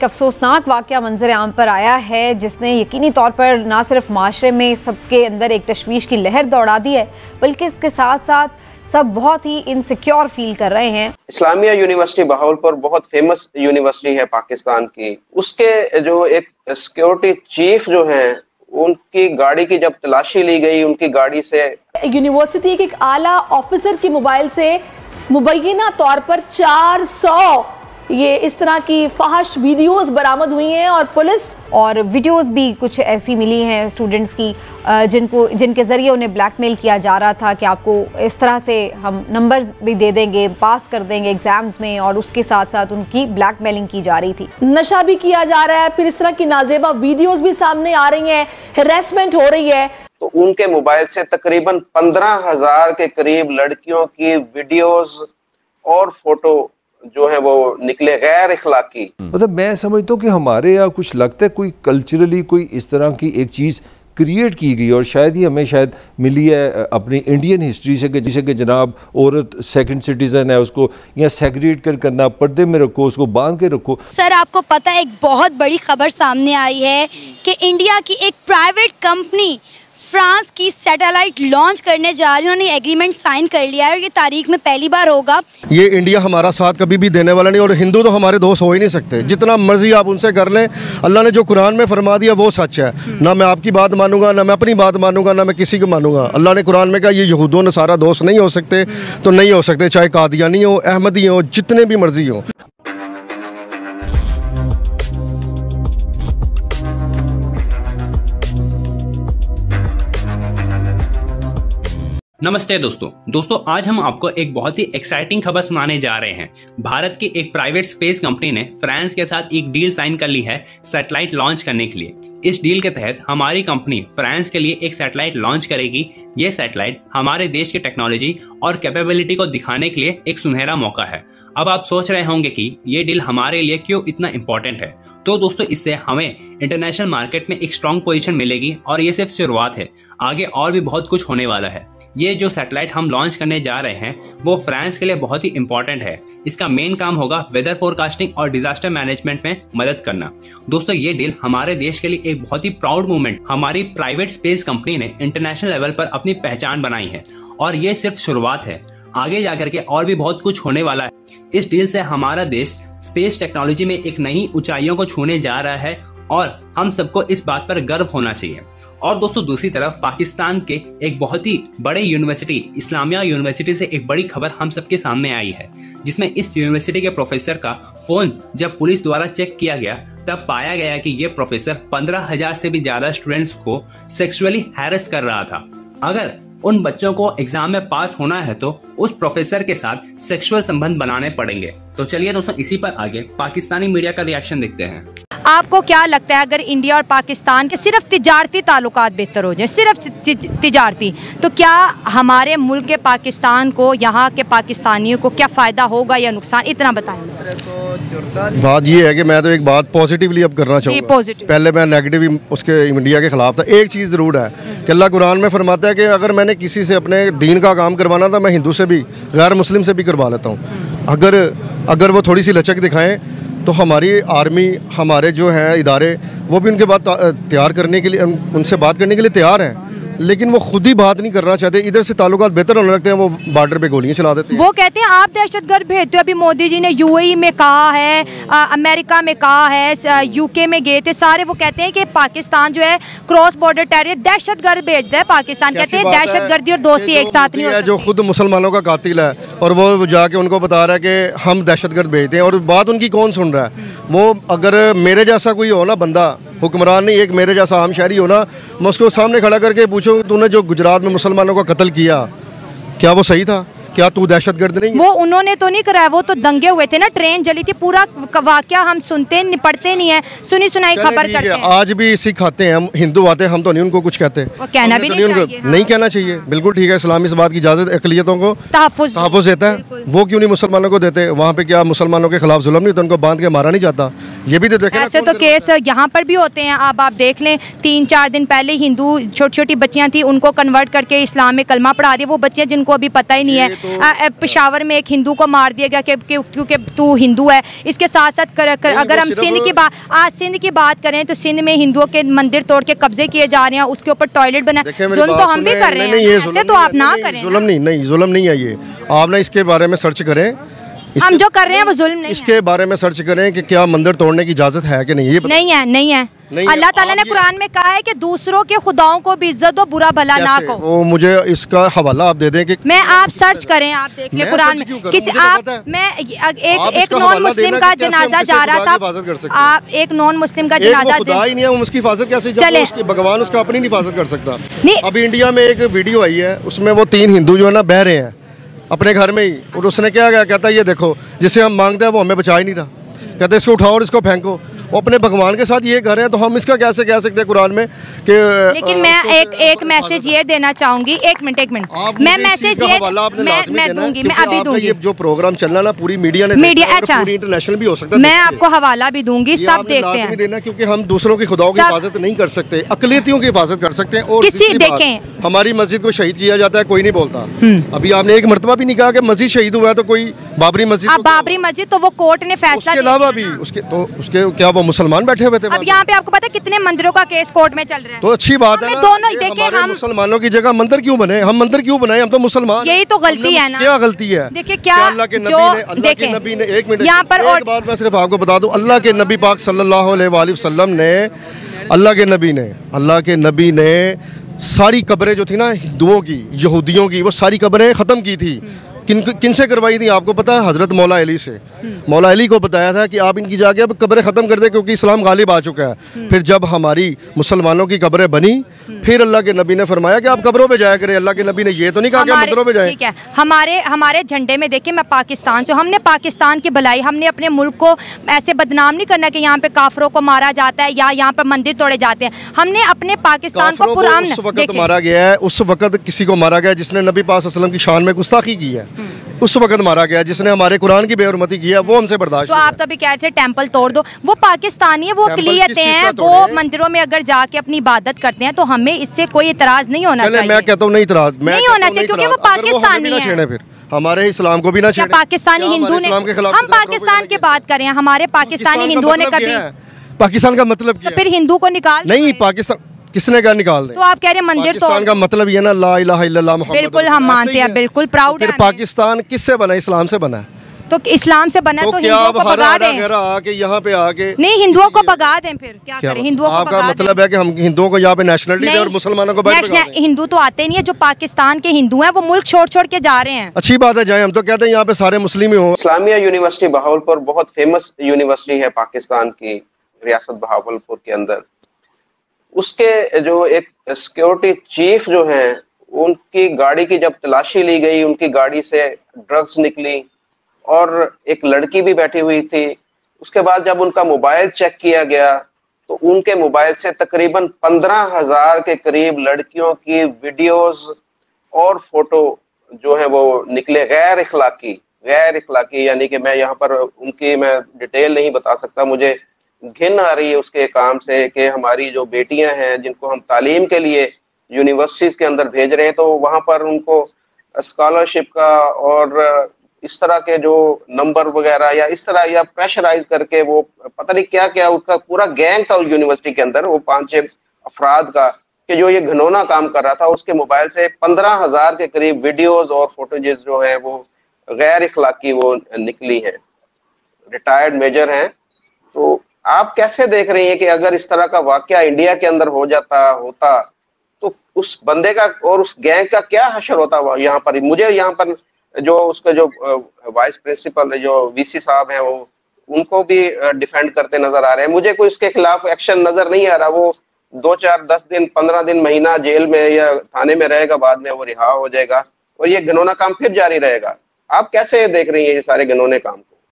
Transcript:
अफसोसनाक वाक़या मंजर आम पर आया है जिसने यकीनी तौर पर ना सिर्फ माशरे में सबके अंदर एक तशवीश की लहर दौड़ा दी है, बल्कि इसके साथ साथ सब बहुत ही इनसिक्योर फील कर रहे हैं। इस्लामिया यूनिवर्सिटी बहावलपुर बहुत फेमस यूनिवर्सिटी है पाकिस्तान की। उसके जो एक सिक्योरिटी चीफ जो हैं, उनकी गाड़ी की जब तलाशी ली गई, उनकी गाड़ी से यूनिवर्सिटी के एक आला ऑफिसर के मोबाइल से मुबैना तौर पर 400 ये इस तरह की फाहिश वीडियोस बरामद हुई हैं और पुलिस और वीडियोस भी कुछ ऐसी मिली हैं स्टूडेंट्स की जिनके ज़रिए उन्हें ब्लैकमेल किया जा रहा था कि आपको इस तरह से हम नंबर्स भी दे देंगे, पास कर देंगे एग्जाम्स में, और उसके साथ साथ उनकी ब्लैकमेलिंग की जा रही थी। नशा भी किया जा रहा है, फिर इस तरह की नाजेबा वीडियोस भी सामने आ रही हैं, हैरेसमेंट हो रही है। तो उनके मोबाइल से तकरीबन 15,000 के करीब लड़कियों की वीडियोस और फोटो जो है वो निकले गैर इखलाकी। मतलब मैं समझता हूँ कि हमारे यहाँ कुछ लगता है कोई कल्चरली कोई इस तरह की एक चीज़ क्रिएट की गई, और शायद ही हमें शायद मिली है अपनी इंडियन हिस्ट्री से कि जनाब औरत सेकंड सिटीजन है, उसको यहाँ सेग्रीगेट कर करना, पर्दे में रखो, उसको बांध के रखो। सर आपको पता है एक बहुत बड़ी खबर सामने आई है कि इंडिया की एक प्राइवेट कंपनी फ्रांस की सैटेलाइट लॉन्च करने जा रही है। उन्होंने एग्रीमेंट साइन कर लिया है और ये तारीख में पहली बार होगा। ये इंडिया हमारा साथ कभी भी देने वाला नहीं, और हिंदू तो हमारे दोस्त हो ही नहीं सकते, जितना मर्जी आप उनसे कर लें। अल्लाह ने जो कुरान में फरमा दिया वो सच है, ना मैं आपकी बात मानूंगा, ना मैं अपनी बात मानूंगा, ना मैं किसी को मानूंगा। अल्लाह ने कुरान में कहा ये यहूदो नसारा दोस्त नहीं हो सकते, तो नहीं हो सकते, चाहे कादियानी हो, अहमदी हो, जितने भी मर्जी हो। नमस्ते दोस्तों आज हम आपको एक बहुत ही एक्साइटिंग खबर सुनाने जा रहे हैं। भारत की एक प्राइवेट स्पेस कंपनी ने फ्रांस के साथ एक डील साइन कर ली है सैटेलाइट लॉन्च करने के लिए। इस डील के तहत हमारी कंपनी फ्रांस के लिए एक सैटेलाइट लॉन्च करेगी। ये सैटेलाइट हमारे देश की टेक्नोलॉजी और कैपेबिलिटी को दिखाने के लिए एक सुनहरा मौका है। अब आप सोच रहे होंगे कि ये डील हमारे लिए क्यों इतना इम्पोर्टेंट है। तो दोस्तों इससे हमें इंटरनेशनल मार्केट में एक स्ट्रॉन्ग पोजीशन मिलेगी, और ये सिर्फ शुरुआत है, आगे और भी बहुत कुछ होने वाला है। ये जो सैटेलाइट हम लॉन्च करने जा रहे हैं वो फ्रांस के लिए बहुत ही इंपॉर्टेंट है। इसका मेन काम होगा वेदर फोरकास्टिंग और डिजास्टर मैनेजमेंट में मदद करना। दोस्तों ये डील हमारे देश के लिए एक बहुत ही प्राउड मूवमेंट। हमारी प्राइवेट स्पेस कंपनी ने इंटरनेशनल लेवल पर अपनी पहचान बनाई है, और ये सिर्फ शुरुआत है, आगे जाकर के और भी बहुत कुछ होने वाला है। इस डील से हमारा देश स्पेस टेक्नोलॉजी में एक नई ऊंचाइयों को छूने जा रहा है, और हम सबको इस बात पर गर्व होना चाहिए। और दोस्तों दूसरी तरफ पाकिस्तान के एक बहुत ही बड़े यूनिवर्सिटी इस्लामिया यूनिवर्सिटी से एक बड़ी खबर हम सबके सामने आई है, जिसमें इस यूनिवर्सिटी के प्रोफेसर का फोन जब पुलिस द्वारा चेक किया गया तब पाया गया कि ये प्रोफेसर 15,000 से भी ज्यादा स्टूडेंट्स को सेक्सुअली हैरेस कर रहा था। अगर उन बच्चों को एग्जाम में पास होना है तो उस प्रोफेसर के साथ सेक्सुअल संबंध बनाने पड़ेंगे। तो चलिए दोस्तों इसी पर आगे पाकिस्तानी मीडिया का रिएक्शन देखते हैं। आपको क्या लगता है अगर इंडिया और पाकिस्तान के सिर्फ तिजारती ताल्लुकात बेहतर हो जाए, सिर्फ तिजारती, तो क्या हमारे मुल्क के पाकिस्तान को, यहाँ के पाकिस्तानियों को क्या फ़ायदा होगा या नुकसान, इतना बताएं। बात ये है कि मैं तो एक बात पॉजिटिवली अब करना चाहूँगा। पहले मैं नेगेटिव उसके इंडिया के खिलाफ था। एक चीज़ ज़रूर है कि अल्लाह कुरान में फरमाता है कि अगर मैंने किसी से अपने दीन का काम करवाना था, मैं हिंदू से भी, गैर मुस्लिम से भी करवा लेता हूँ। अगर वो थोड़ी सी लचक दिखाएं तो हमारी आर्मी, हमारे जो हैं इदारे, वो भी उनके बात तैयार करने के लिए, उनसे बात करने के लिए तैयार हैं, लेकिन वो खुद ही बात नहीं करना चाहते। इधर से ताल्लुकात बेहतर होने लगते हैं, वो बॉर्डर पे गोलियां चला देते हैं। वो कहते हैं आप दहशतगर्द भेजते हो। अभी मोदी जी ने यूएई में कहा है, अमेरिका में कहा है, यूके में गए थे, सारे वो कहते हैं कि पाकिस्तान जो है क्रॉस बॉर्डर टेररिस्ट दहशतगर्द भेजता है। पाकिस्तान कहते हैं दहशतगर्दी और दोस्ती एक साथ नहीं हो सकती। जो खुद मुसलमानों का कातिल है और वो जाके उनको बता रहा है कि हम दहशतगर्द भेजते हैं, और बात उनकी कौन सुन रहा है। वो अगर मेरे जैसा कोई हो ना बंदा, हुक्मरान नहीं, एक मेरे जैसा आम शहरी हो ना, मैं उसको सामने खड़ा करके पूछूं तूने जो गुजरात में मुसलमानों का कत्ल किया, क्या वो सही था? क्या तू दहशतगर्द नहीं? वो उन्होंने तो नहीं कराया, वो तो दंगे हुए थे ना, ट्रेन जली थी, पूरा वाकया हम सुनते पढ़ते नहीं है, सुनी सुनाई खबर करते हैं। आज भी सिख आते हैं, हम हिंदू आते हैं, हम तो नहीं उनको कुछ कहते, कहना भी नहीं चाहिए। नहीं कहना चाहिए, बिल्कुल ठीक है। इस्लाम इस बात की इजाज़त अक़लियतों को तहफ़्फ़ुज़ देता है, वो क्यों नहीं मुसलमानों को देते? वहाँ पे क्या मुसलमानों के खिलाफ जुल्म नहीं होता? उनको बांध के मारा नहीं जाता? ये भी तो देखें। ऐसे तो केस यहाँ पर भी होते हैं। अब आप देख लें, 3-4 दिन पहले हिंदू छोटी छोटी बच्चियाँ थी, उनको कन्वर्ट करके इस्लाम में कलमा पढ़ा दिया। वो बच्चियाँ जिनको अभी पता ही नहीं है पेशावर में एक हिंदू को मार दिया गया क्योंकि तू हिंदू है। इसके साथ साथ अगर हम सिंध की बात करें तो सिंध में हिंदुओं के मंदिर तोड़ के कब्जे किए जा रहे हैं, उसके ऊपर टॉयलेट बना, जुल्म तो हम भी कर रहे हैं, ऐसे तो आप ना करें। जुल्म नहीं है ये, आप ना इसके बारे में सर्च करें, हम जो कर रहे हैं वो जुल्म नहीं इसके बारे में सर्च करें कि क्या मंदिर तोड़ने की इजाजत है कि नहीं। ये नहीं है। अल्लाह ताला ने कुरान में कहा है कि दूसरों के खुदाओं को भी इज्जत दो, बुरा भला ना को। वो मुझे इसका हवाला आप दे दें कि मैं आप सर्च करें, आप देख ले कुरान में किसी आप मैं एक नॉन मुस्लिम का जनाजा जा रहा था, आप एक नॉन मुस्लिम का जनाजा ही नहीं है, उसकी हिफाजत कैसे चले, भगवान उसका अपनी हिफाजत कर सकता। अभी इंडिया में एक वीडियो आई है, उसमें वो 3 हिंदू जो है ना बह रहे हैं अपने घर में ही, और उसने क्या कहा, कहता है ये देखो जिसे हम मांगते हैं वो हमें बचा ही नहीं रहा, कहते इसको उठाओ और इसको फेंको। वो अपने भगवान के साथ ये कर रहे हैं, तो हम इसका कैसे कह सकते हैं कुरान में कि। लेकिन मैं एक मैसेज ये देना चाहूंगी, एक मिनट मैं मैसेज ये मैं दूंगी, मैं अभी दूंगी। ये जो प्रोग्राम चल रहा ना पूरी मीडिया ने, अच्छा पूरी इंटरनेशनल भी हो सकता है, मैं आपको हवाला भी दूंगी, सब देखते हैं देना, क्योंकि हम दूसरों की खुदाओं की हिफाजत नहीं कर सकते, अकलियतियों की हिफाजत कर सकते हैं। और किसी देखें हमारी मस्जिद को शहीद किया जाता है, कोई नहीं बोलता। अभी आपने एक मरतबा भी नहीं कहा कि मस्जिद शहीद हुआ है, तो कोई बाबरी मस्जिद तो वो कोर्ट ने फैसला, उसके अलावा भी उसके क्या वो मुसलमान बैठे हुए थे। अब यहाँ पे आपको पता है कितने मंदिरों का केस कोर्ट में चल रहा है, तो अच्छी बात है ना। दोनों देखें, हम मुसलमानों की जगह मंदिर क्यों बने, हम मंदिर क्यों बनाए, हम तो मुसलमान। यही तो गलती है ना, क्या गलती है। देखिए क्या अल्लाह के नबी ने एक मिनट यहाँ पर, एक बात मैं सिर्फ आपको बता दूं, अल्लाह के नबी पाक सल्लल्लाहु अलैहि वसल्लम ने, अल्लाह के नबी ने सारी कब्रें जो थी ना हिंदुओं की, यहूदियों की, वो सारी कब्रें ख़त्म की थी। किन से करवाई थी आपको पता है? हज़रत मौला अली से। मौला अली को बताया था कि आप इनकी जाके अब कब्रें ख़त्म कर दें, क्योंकि इस्लाम गालिब आ चुका है। फिर जब हमारी मुसलमानों की कब्रें बनी, फिर अल्लाह के नबी ने फरमाया कि आप कब्रों पे जाया करें। अल्लाह के नबी ने ये तो नहीं कहा कि मंदिरों पे जाएं। ठीक है, हमारे झंडे में देखिए, मैं पाकिस्तान से, हमने पाकिस्तान की भलाई, हमने अपने मुल्क को ऐसे बदनाम नहीं करना कि यहाँ पे काफरों को मारा जाता है या यहाँ पर मंदिर तोड़े जाते हैं। हमने अपने पाकिस्तान को पुरान उस वक्त मारा गया है, उस वक्त किसी को मारा गया जिसने नबी पाक सल्लल्लाहु अलैहि वसल्लम की शान में गुस्ताखी की है, उस वक्त मारा गया जिसने हमारे कुरान की बेहुरमती की है, वो हमसे बर्दाश्त। तो आप तभी कह रहे थे टेंपल तोड़ दो, वो पाकिस्तानी है, वो अक़लियतें हैं, वो मंदिरों में अगर जाके अपनी इबादत करते हैं तो हमें इससे कोई इतराज नहीं होना चाहिए। मैं कहता हूँ नहीं इतराज नहीं होना चाहिए, क्योंकि वो पाकिस्तानी है। फिर हमारे इस्लाम को भी ना छेड़े। पाकिस्तानी हिंदू ने, हम पाकिस्तान की बात करें, हमारे पाकिस्तानी हिंदुओं ने कभी, पाकिस्तान का मतलब क्या? फिर हिंदू को निकाल नहीं, पाकिस्तान किसने क्या निकाल दे? तो आप कह रहे हैं मंदिर तो पाकिस्तान का मतलब ये ना ला इलाहा इल्लल्लाह मुहम्मद। बिल्कुल हम मानते हैं, बिल्कुल प्राउड है। फिर पाकिस्तान किससे बना? इस्लाम से बना है। तो इस्लाम से बना, तो हिंदुओं को भगा दें, आके यहाँ पे आके नहीं, हिंदुओं को भगा दें, फिर क्या करें? हिंदुओं को आपका मतलब है कि हम हिंदुओं को यहाँ पे नेशनलिटी दें और मुसलमानों को बाहर भगा दें? हिंदू तो आते नहीं है, जो पाकिस्तान के हिंदू हैं वो मुल्क छोड़ छोड़ के जा रहे हैं। अच्छी बात है, जाए, हम तो कहते हैं यहाँ पे सारे मुस्लिम ही हो। इस्लामिया यूनिवर्सिटी बहावलपुर बहुत फेमस यूनिवर्सिटी है पाकिस्तान की, रियासत बहावलपुर के अंदर। उसके जो एक सिक्योरिटी चीफ जो हैं, उनकी गाड़ी की जब तलाशी ली गई, उनकी गाड़ी से ड्रग्स निकली और एक लड़की भी बैठी हुई थी। उसके बाद जब उनका मोबाइल चेक किया गया तो उनके मोबाइल से तकरीबन 15,000 के करीब लड़कियों की वीडियोस और फोटो जो है वो निकले गैर इखलाकी, यानी कि मैं यहाँ पर उनकी मैं डिटेल नहीं बता सकता। मुझे घिन आ रही है उसके काम से कि हमारी जो बेटियां हैं जिनको हम तालीम के लिए यूनिवर्सिटीज के अंदर भेज रहे हैं, तो वहां पर उनको स्कॉलरशिप का और इस तरह के जो नंबर वगैरह या इस तरह या प्रेशराइज करके वो पता नहीं क्या क्या, उसका पूरा गैंग था उस यूनिवर्सिटी के अंदर, वो 5-6 अफराद का, कि जो ये घिनौना काम कर रहा था। उसके मोबाइल से 15,000 के करीब वीडियोज और फोटोजेस जो है वो गैर इखलाकी वो निकली है। रिटायर्ड मेजर हैं। तो आप कैसे देख रही हैं कि अगर इस तरह का वाकया इंडिया के अंदर होता तो उस बंदे का और उस गैंग का क्या हशर होता हुआ यहाँ पर? मुझे यहाँ पर जो उसके जो वाइस प्रिंसिपल जो वीसी साहब हैं वो उनको भी डिफेंड करते नजर आ रहे हैं। मुझे कोई उसके खिलाफ एक्शन नजर नहीं आ रहा। वो 2-4-10 दिन 15 दिन महीना जेल में या थाने में रहेगा, बाद में वो रिहा हो जाएगा और ये घिनौना काम फिर जारी रहेगा। आप कैसे देख रही हैं ये सारे घिनौने काम को?